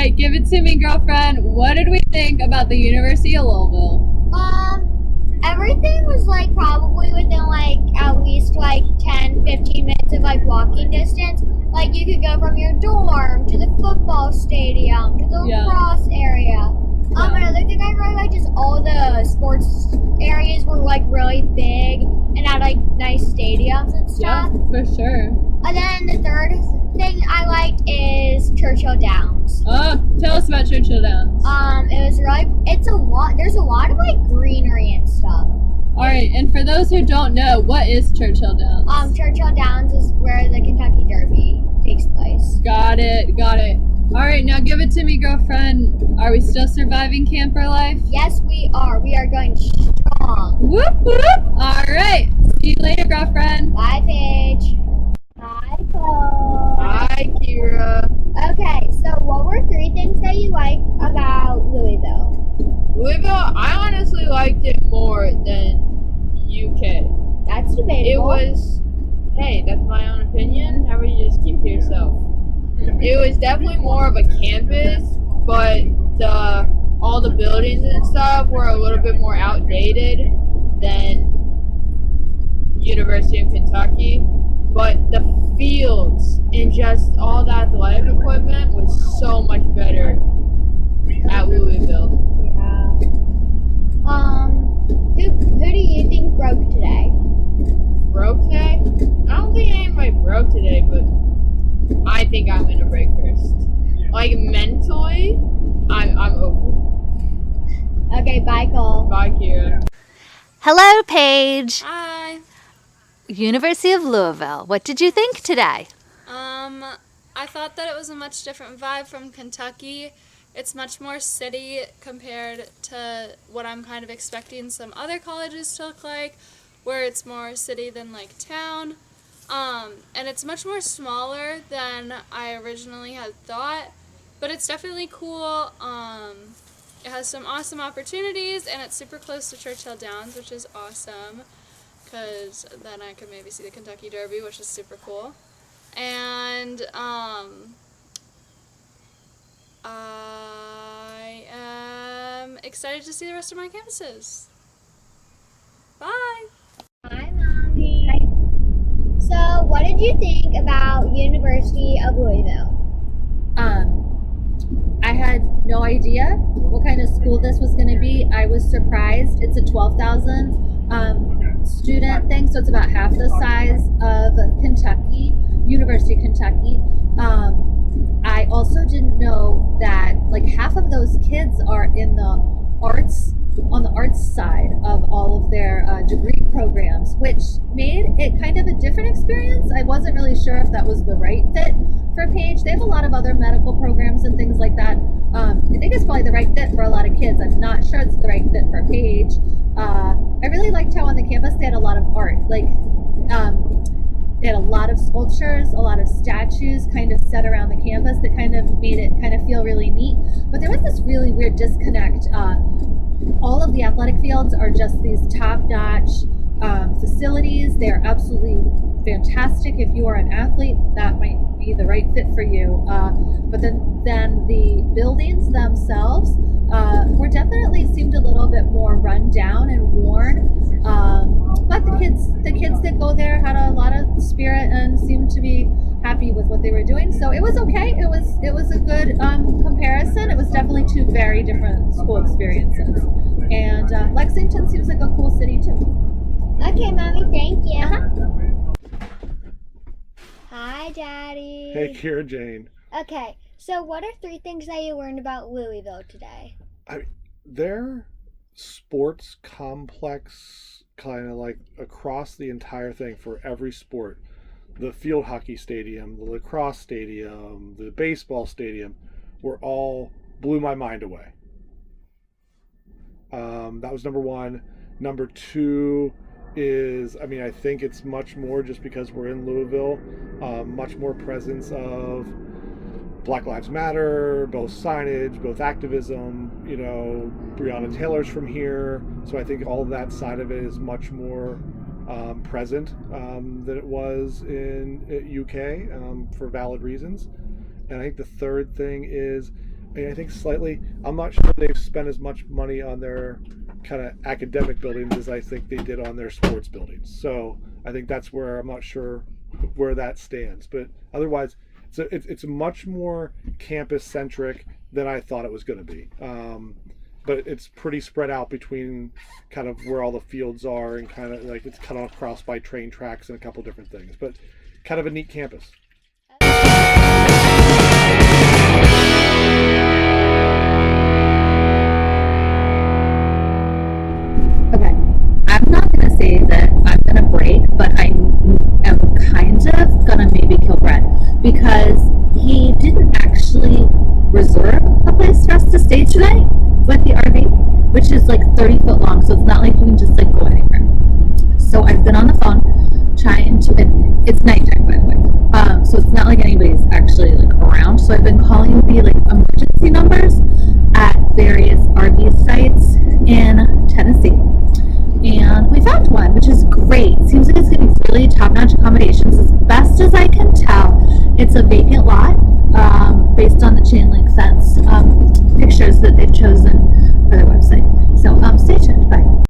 right, give it to me, girlfriend. What did we think about the University of Louisville? Everything was like probably within like at least like 10, 15 minutes of like walking distance. Like you could go from your dorm to the football stadium to the lacrosse area. Another thing I really liked is all the sports areas were like really big and had like nice stadiums and stuff. Yeah, for sure. And then the third thing I liked is Churchill Downs. Tell us about Churchill Downs. It was really, there's a lot of like greenery and stuff. All right, and for those who don't know, what is Churchill Downs? Churchill Downs is where the Kentucky Derby takes place. Got it. All right, now give it to me, girlfriend. Are we still surviving camper life? Yes, we are. We are going strong. Whoop, whoop. All right. See you later, girlfriend. Bye, Paige. Hi, Cole. Hi, Kira. Okay, so what were 3 things that you liked about Louisville? Louisville, I honestly liked it more than UK. That's debatable. It was, hey, that's my own opinion. How about you just keep to yourself? It was definitely more of a campus, but all the buildings and stuff were a little bit more outdated than University of Kentucky. But the fields and just all the athletic equipment was so much better at Louisville. Yeah. Who do you think broke today? Broke today? I don't think anybody broke today, but I think I'm gonna break first. Like mentally, I'm over. Okay, bye, Cole. Bye, Kira. Hello, Paige. Hi. University of Louisville. What did you think today? I thought that it was a much different vibe from Kentucky. It's much more city compared to what I'm kind of expecting some other colleges to look like, where it's more city than like town. And it's much more smaller than I originally had thought, but it's definitely cool. It has some awesome opportunities, and it's super close to Churchill Downs, which is awesome, because then I could maybe see the Kentucky Derby, which is super cool. And I am excited to see the rest of my campuses. Bye! Hi, Mommy. Hi. So, what did you think about University of Louisville? I had no idea what kind of school this was going to be. I was surprised. It's a 12,000 student thing, so it's about half the size of Kentucky, University of Kentucky. I also didn't know that like half of those kids are in the arts, on the arts side of all of their degree programs, which made it kind of a different experience. I wasn't really sure if that was the right fit for Paige. They have a lot of other medical programs and things like that. I think it's probably the right fit for a lot of kids. I'm not sure it's the right fit for Paige. I really liked how on the campus they had a lot of art. Like they had a lot of sculptures, a lot of statues kind of set around the campus that kind of made it kind of feel really neat. But there was this really weird disconnect. All of the athletic fields are just these top-notch facilities. They're absolutely fantastic. If you are an athlete, that might be the right fit for you. But then the buildings themselves were definitely seemed a little bit more run down and worn. But the kids that go there had a lot of spirit and seemed to be happy with what they were doing. So it was okay. It was a good comparison. It was definitely 2 very different school experiences. And Lexington seems like a cool city too. Okay, Mommy, thank you. Hi, Daddy. Hey, Kira Jane. Okay, so what are 3 things that you learned about Louisville today? Their sports complex, kind of like across the entire thing for every sport. The field hockey stadium, the lacrosse stadium, the baseball stadium, were all blew my mind away. That was number 1. Number 2 is, I think it's much more just because we're in Louisville, much more presence of Black Lives Matter, both signage, both activism, Breonna Taylor's from here. So I think all that side of it is much more present than it was in UK for valid reasons. And I think the third thing is, I think slightly. I'm not sure they've spent as much money on their kind of academic buildings as I think they did on their sports buildings. So I think that's where I'm not sure where that stands. But otherwise, it's much more campus centric than I thought it was going to be. But it's pretty spread out between kind of where all the fields are, and kind of like it's cut across by train tracks and a couple different things. But kind of a neat campus. Okay, I'm not going to say that I'm going to break, but I am kind of going to maybe kill Brett because he didn't actually reserve a place for us to stay today with the RV, which is like 30 foot long, so it's not like you can just like go anywhere. So I've been on the phone trying to, it's nighttime by the way, so it's not like anybody's actually like around. So I've been calling the like emergency numbers at various RV sites in Tennessee. And we found one, which is great. Seems like it's going to be really top-notch accommodations. As best as I can tell, it's a vacant lot based on the chain link fence pictures that they've chosen for their website. So stay tuned. Bye.